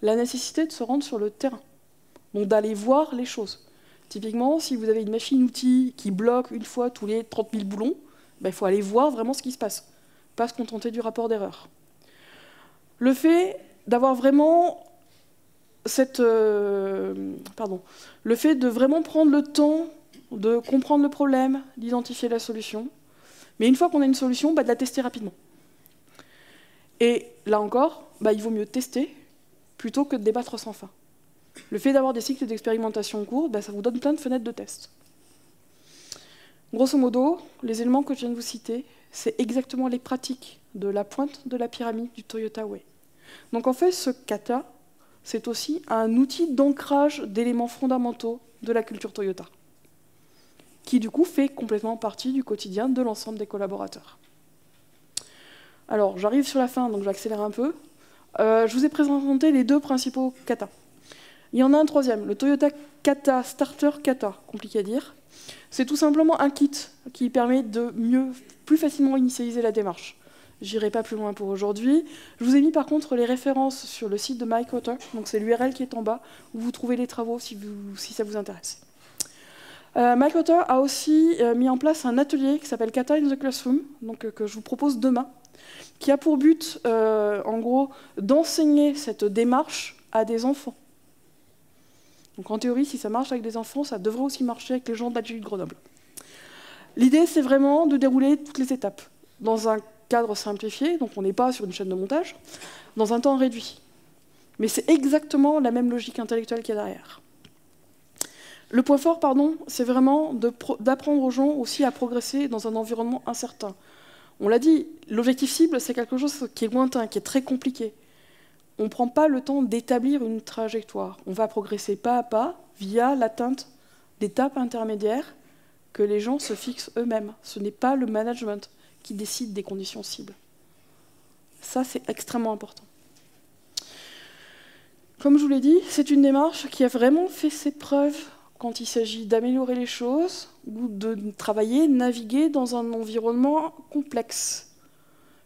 S1: La nécessité de se rendre sur le terrain, donc d'aller voir les choses. Typiquement, si vous avez une machine-outil qui bloque une fois tous les 30 000 boulons, il faut aller voir vraiment ce qui se passe, pas se contenter du rapport d'erreur. Le fait d'avoir vraiment le fait de vraiment prendre le temps de comprendre le problème, d'identifier la solution, mais une fois qu'on a une solution, de la tester rapidement. Et là encore, il vaut mieux tester plutôt que de débattre sans fin. Le fait d'avoir des cycles d'expérimentation courts, ça vous donne plein de fenêtres de test. Grosso modo, les éléments que je viens de vous citer, c'est exactement les pratiques de la pointe de la pyramide du Toyota Way. Donc en fait, ce kata, c'est aussi un outil d'ancrage d'éléments fondamentaux de la culture Toyota, qui du coup fait complètement partie du quotidien de l'ensemble des collaborateurs. Alors, j'arrive sur la fin, donc je vais accélérer un peu. Je vous ai présenté les 2 principaux kata. Il y en a un 3e, le Toyota Kata Starter Kata, compliqué à dire. C'est tout simplement un kit qui permet de plus facilement initialiser la démarche. J'irai pas plus loin pour aujourd'hui. Je vous ai mis par contre les références sur le site de Mike Otter, donc c'est l'URL qui est en bas, où vous trouvez les travaux si ça vous intéresse. Mike Otter a aussi mis en place un atelier qui s'appelle Kata in the Classroom, donc, que je vous propose demain, qui a pour but, en gros, d'enseigner cette démarche à des enfants. Donc en théorie, si ça marche avec des enfants, ça devrait aussi marcher avec les gens d'Agile Grenoble. L'idée, c'est vraiment de dérouler toutes les étapes dans un cadre simplifié, donc on n'est pas sur une chaîne de montage, dans un temps réduit. Mais c'est exactement la même logique intellectuelle qu'il y a derrière. Le point fort, c'est vraiment d'apprendre aux gens aussi à progresser dans un environnement incertain. On l'a dit, l'objectif cible, c'est quelque chose qui est lointain, qui est très compliqué. On ne prend pas le temps d'établir une trajectoire. On va progresser pas à pas via l'atteinte d'étapes intermédiaires que les gens se fixent eux-mêmes. Ce n'est pas le management qui décide des conditions cibles. Ça, c'est extrêmement important. Comme je vous l'ai dit, c'est une démarche qui a vraiment fait ses preuves quand il s'agit d'améliorer les choses ou de travailler, naviguer dans un environnement complexe.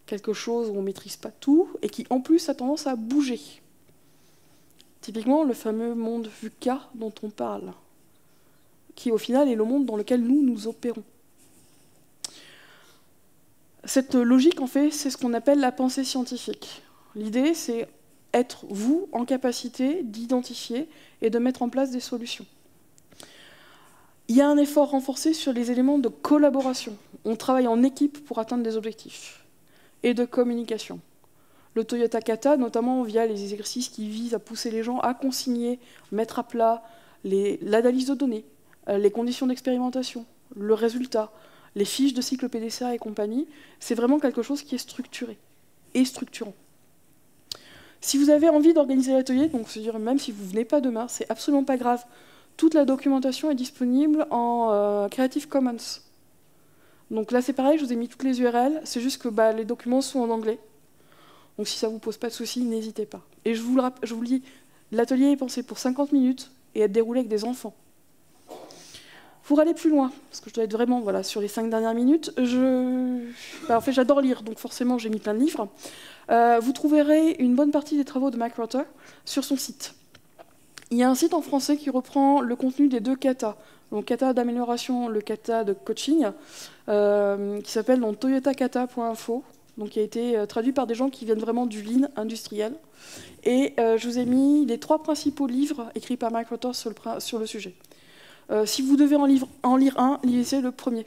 S1: Quelque chose où on ne maîtrise pas tout et qui, en plus, a tendance à bouger. Typiquement, le fameux monde VUCA dont on parle, qui, au final, est le monde dans lequel nous opérons. Cette logique, en fait, c'est ce qu'on appelle la pensée scientifique. L'idée, c'est être, vous, en capacité d'identifier et de mettre en place des solutions. Il y a un effort renforcé sur les éléments de collaboration. On travaille en équipe pour atteindre des objectifs. Et de communication. Le Toyota Kata, notamment via les exercices qui visent à pousser les gens à consigner, mettre à plat l'analyse de données, les conditions d'expérimentation, le résultat, les fiches de cycle PDCA et compagnie, c'est vraiment quelque chose qui est structuré et structurant. Si vous avez envie d'organiser l'atelier, donc c'est-à-dire même si vous ne venez pas demain, c'est absolument pas grave. Toute la documentation est disponible en Creative Commons. Donc là c'est pareil, je vous ai mis toutes les URL, c'est juste que les documents sont en anglais. Donc si ça ne vous pose pas de soucis, n'hésitez pas. Et je vous le dis, l'atelier est pensé pour 50 minutes et être déroulé avec des enfants. Pour aller plus loin, parce que je dois être vraiment sur les 5 dernières minutes, en fait j'adore lire, donc forcément j'ai mis plein de livres. Vous trouverez une bonne partie des travaux de Mike Rutter sur son site. Il y a un site en français qui reprend le contenu des 2 katas, donc kata d'amélioration, le kata de coaching, qui s'appelle toyotakata.info, donc qui a été traduit par des gens qui viennent vraiment du lean industriel. Et je vous ai mis les 3 principaux livres écrits par Mike Rutter sur le sujet. Si vous devez en lire un, lisez le premier.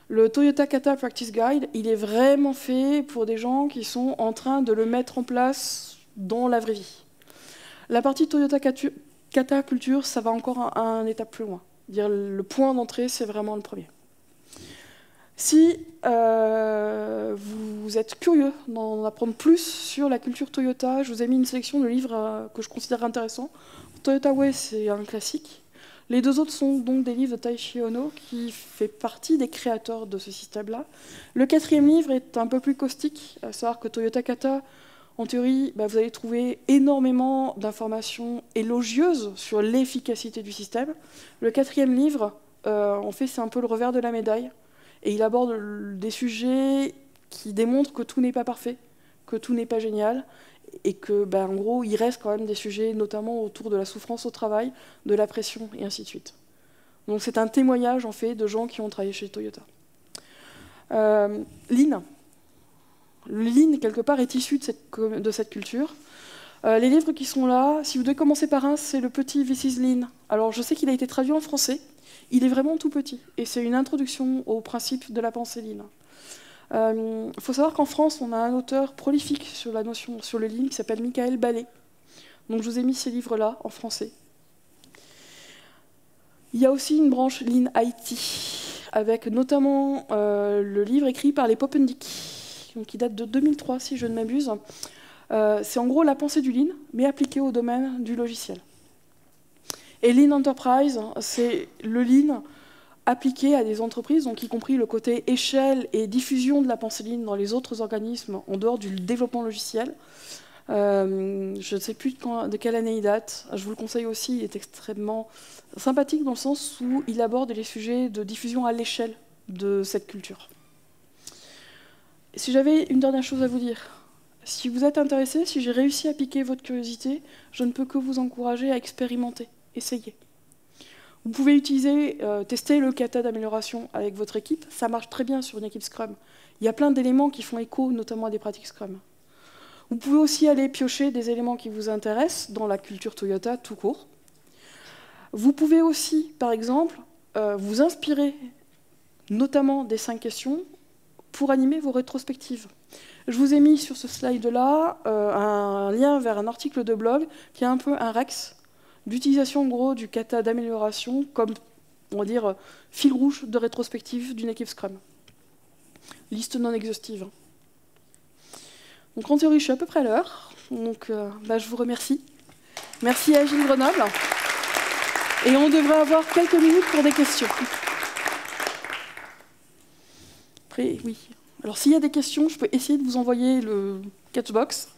S1: Le Toyota Kata Practice Guide, il est vraiment fait pour des gens qui sont en train de le mettre en place dans la vraie vie. La partie Toyota Kata Culture, ça va encore un étape plus loin. Le point d'entrée, c'est vraiment le premier. Si vous êtes curieux d'en apprendre plus sur la culture Toyota, je vous ai mis une sélection de livres que je considère intéressants. Toyota Way, c'est un classique. Les 2 autres sont donc des livres de Taishi Ohno, qui fait partie des créateurs de ce système-là. Le 4e livre est un peu plus caustique, à savoir que Toyota Kata, en théorie, vous allez trouver énormément d'informations élogieuses sur l'efficacité du système. Le 4e livre, en fait, c'est un peu le revers de la médaille, et il aborde des sujets qui démontrent que tout n'est pas parfait, que tout n'est pas génial, et que, en gros, il reste quand même des sujets, notamment autour de la souffrance au travail, de la pression, et ainsi de suite. Donc c'est un témoignage, en fait, de gens qui ont travaillé chez Toyota. Lean. Le Lean, quelque part, est issu de cette culture. Les livres qui sont là, si vous devez commencer par un, c'est le petit This is Lean. Alors, je sais qu'il a été traduit en français. Il est vraiment tout petit, et c'est une introduction au principe de la pensée Lean. Il faut savoir qu'en France, on a un auteur prolifique sur la notion, sur le Lean, qui s'appelle Michael Ballet. Donc je vous ai mis ces livres-là en français. Il y a aussi une branche Lean IT, avec notamment le livre écrit par les Popendick, qui date de 2003, si je ne m'abuse. C'est en gros la pensée du Lean, mais appliquée au domaine du logiciel. Et Lean Enterprise, c'est le Lean appliqué à des entreprises, donc y compris le côté échelle et diffusion de la pensée Lean dans les autres organismes en dehors du développement logiciel. Je ne sais plus de quelle année il date. Je vous le conseille aussi, il est extrêmement sympathique dans le sens où il aborde les sujets de diffusion à l'échelle de cette culture. Et si j'avais une dernière chose à vous dire, si vous êtes intéressé, si j'ai réussi à piquer votre curiosité, je ne peux que vous encourager à expérimenter, essayer. Vous pouvez tester le kata d'amélioration avec votre équipe. Ça marche très bien sur une équipe Scrum. Il y a plein d'éléments qui font écho, notamment à des pratiques Scrum. Vous pouvez aussi aller piocher des éléments qui vous intéressent dans la culture Toyota tout court. Vous pouvez aussi, par exemple, vous inspirer notamment des 5 questions pour animer vos rétrospectives. Je vous ai mis sur ce slide-là un lien vers un article de blog qui est un peu un Rex d'utilisation en gros du kata d'amélioration comme, on va dire, fil rouge de rétrospective d'une équipe Scrum. Liste non exhaustive. Donc en théorie, je suis à peu près à l'heure. Donc je vous remercie. Merci à Agile Grenoble. Et on devrait avoir quelques minutes pour des questions. Après, oui. Alors s'il y a des questions, je peux essayer de vous envoyer le catchbox.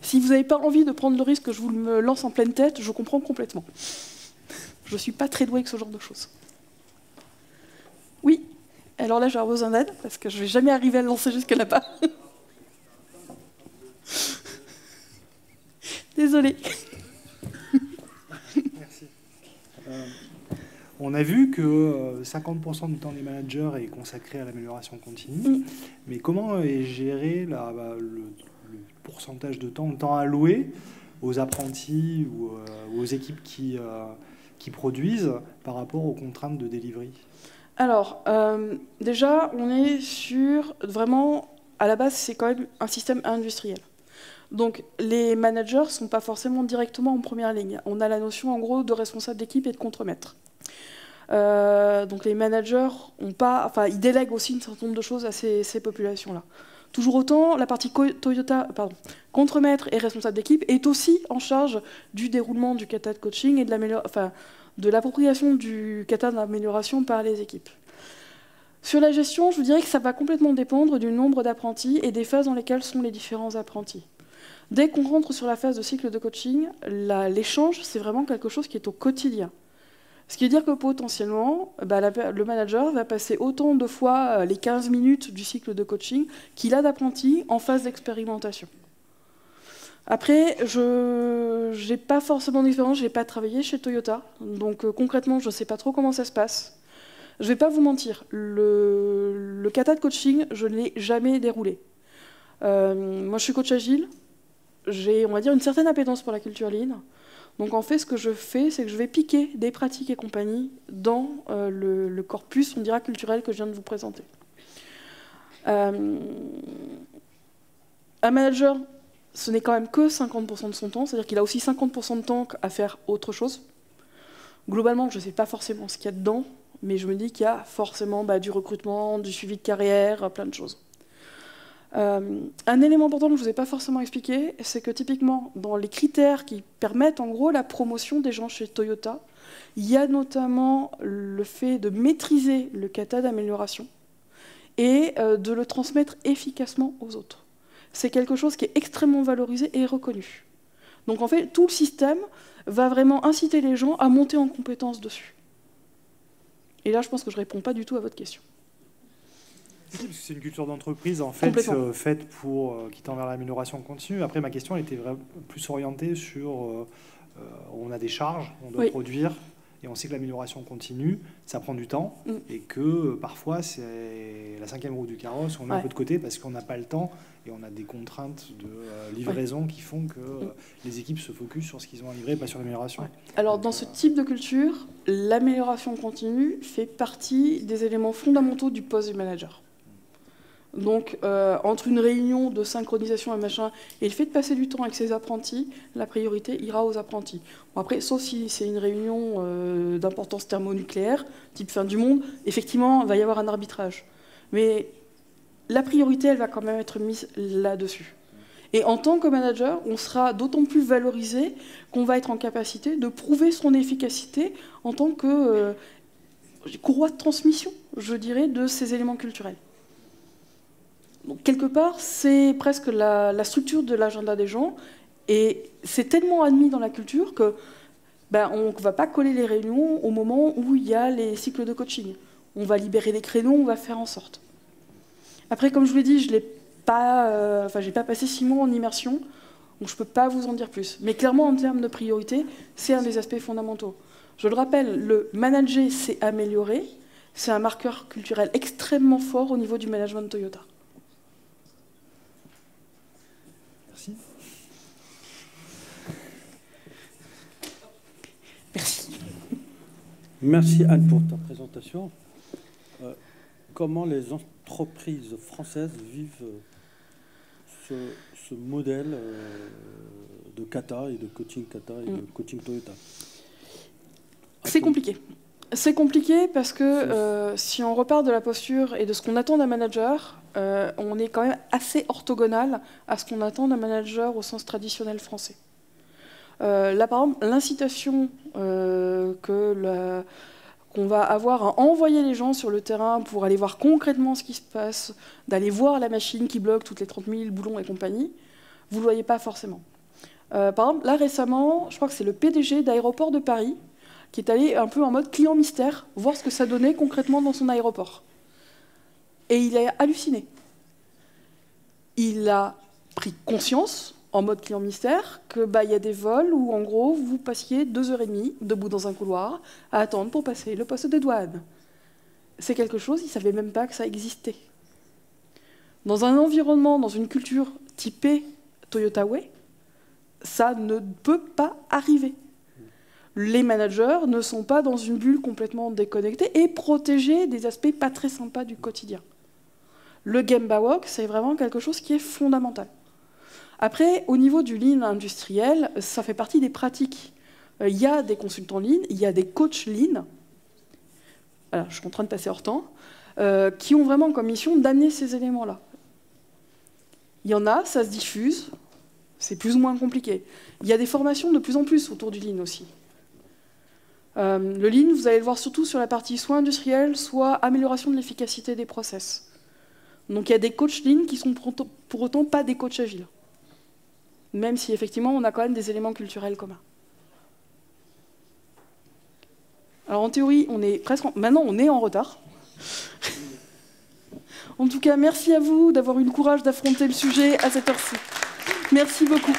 S1: Si vous n'avez pas envie de prendre le risque que je vous me lance en pleine tête, je comprends complètement. Je ne suis pas très douée avec ce genre de choses. Oui. Alors là, j'aurai besoin d'aide, parce que je ne vais jamais arriver à le lancer jusque là-bas. Désolée.
S2: Merci. On a vu que 50% du temps des managers est consacré à l'amélioration continue, mais comment est géré le pourcentage de temps alloué aux apprentis ou aux équipes qui produisent par rapport aux contraintes de delivery?
S1: Alors, déjà, on est sur vraiment, à la base, c'est quand même un système industriel. Donc les managers ne sont pas forcément directement en première ligne. On a la notion en gros de responsable d'équipe et de contremaître. Donc les managers ils délèguent aussi un certain nombre de choses à ces populations-là. Toujours autant, la partie contremaître et responsable d'équipe est aussi en charge du déroulement du kata de coaching et de l'appropriation du kata d'amélioration par les équipes. Sur la gestion, je vous dirais que ça va complètement dépendre du nombre d'apprentis et des phases dans lesquelles sont les différents apprentis. Dès qu'on rentre sur la phase de cycle de coaching, l'échange, c'est vraiment quelque chose qui est au quotidien. Ce qui veut dire que potentiellement, le manager va passer autant de fois les 15 minutes du cycle de coaching qu'il a d'apprentis en phase d'expérimentation. Après, je n'ai pas forcément d'expérience, je n'ai pas travaillé chez Toyota, donc concrètement, je ne sais pas trop comment ça se passe. Je ne vais pas vous mentir, le kata de coaching, je ne l'ai jamais déroulé. Moi, je suis coach agile, j'ai, on va dire, une certaine appétence pour la culture lean. Donc en fait, ce que je fais, c'est que je vais piquer des pratiques et compagnie dans le corpus, on dira, culturel que je viens de vous présenter. Un manager, ce n'est quand même que 50% de son temps, c'est-à-dire qu'il a aussi 50% de temps à faire autre chose. Globalement, je ne sais pas forcément ce qu'il y a dedans, mais je me dis qu'il y a forcément du recrutement, du suivi de carrière, plein de choses. Un élément important que je ne vous ai pas forcément expliqué, c'est que typiquement, dans les critères qui permettent en gros la promotion des gens chez Toyota, il y a notamment le fait de maîtriser le kata d'amélioration et de le transmettre efficacement aux autres. C'est quelque chose qui est extrêmement valorisé et reconnu. Donc en fait, tout le système va vraiment inciter les gens à monter en compétence dessus. Et là, je pense que je ne réponds pas du tout à votre question.
S2: C'est une culture d'entreprise en fait faite qui tend vers l'amélioration continue. Après, ma question était vraiment plus orientée sur on a des charges, on doit produire, et on sait que l'amélioration continue, ça prend du temps, et que parfois c'est la 5e roue du carrosse, on met un peu de côté parce qu'on n'a pas le temps et on a des contraintes de livraison qui font que les équipes se focusent sur ce qu'ils ont à livrer, pas sur l'amélioration.
S1: Alors dans ce type de culture, l'amélioration continue fait partie des éléments fondamentaux du poste du manager. Donc, entre une réunion de synchronisation et machin, et le fait de passer du temps avec ses apprentis, la priorité ira aux apprentis. Bon, après, sauf si c'est une réunion d'importance thermonucléaire, type fin du monde, effectivement, il va y avoir un arbitrage. Mais la priorité, elle va quand même être mise là-dessus. Et en tant que manager, on sera d'autant plus valorisé qu'on va être en capacité de prouver son efficacité en tant que courroie de transmission, je dirais, de ces éléments culturels. Donc, quelque part, c'est presque la structure de l'agenda des gens, et c'est tellement admis dans la culture que on ne va pas coller les réunions au moment où il y a les cycles de coaching. On va libérer des créneaux, on va faire en sorte. Après, comme je vous l'ai dit, je n'ai pas passé 6 mois en immersion, donc je ne peux pas vous en dire plus. Mais clairement, en termes de priorité, c'est un des aspects fondamentaux. Je le rappelle, le manager, c'est améliorer, c'est un marqueur culturel extrêmement fort au niveau du management de Toyota.
S2: Merci.
S1: Merci.
S3: Merci Anne pour ta présentation. Comment les entreprises françaises vivent ce modèle de kata et de coaching kata et de coaching Toyota?
S1: C'est compliqué. C'est compliqué parce que si on repart de la posture et de ce qu'on attend d'un manager, on est quand même assez orthogonal à ce qu'on attend d'un manager au sens traditionnel français. Là, par exemple, l'incitation qu'on va avoir à envoyer les gens sur le terrain pour aller voir concrètement ce qui se passe, d'aller voir la machine qui bloque toutes les 30 000 boulons et compagnie, vous ne le voyez pas forcément. Par exemple, là récemment, je crois que c'est le PDG d'Aéroport de Paris qui est allé un peu en mode client mystère, voir ce que ça donnait concrètement dans son aéroport. Et il a halluciné. Il a pris conscience, en mode client mystère, que y a des vols où, en gros, vous passiez 2h30 debout dans un couloir à attendre pour passer le poste de douane. C'est quelque chose, il ne savait même pas que ça existait. Dans un environnement, dans une culture typée Toyota Way, ça ne peut pas arriver. Les managers ne sont pas dans une bulle complètement déconnectée et protégés des aspects pas très sympas du quotidien. Le Gemba Walk, c'est vraiment quelque chose qui est fondamental. Après, au niveau du lean industriel, ça fait partie des pratiques. Il y a des consultants lean, il y a des coachs lean, alors, je suis en train de passer hors temps, qui ont vraiment comme mission d'amener ces éléments-là. Il y en a, ça se diffuse, c'est plus ou moins compliqué. Il y a des formations de plus en plus autour du lean aussi. Le lean, vous allez le voir surtout sur la partie soit industrielle, soit amélioration de l'efficacité des process. Donc il y a des coachs lean qui sont pour autant pas des coachs agiles. Même si effectivement on a quand même des éléments culturels communs. Alors en théorie, maintenant on est en retard. En tout cas, merci à vous d'avoir eu le courage d'affronter le sujet à cette heure-ci. Merci beaucoup.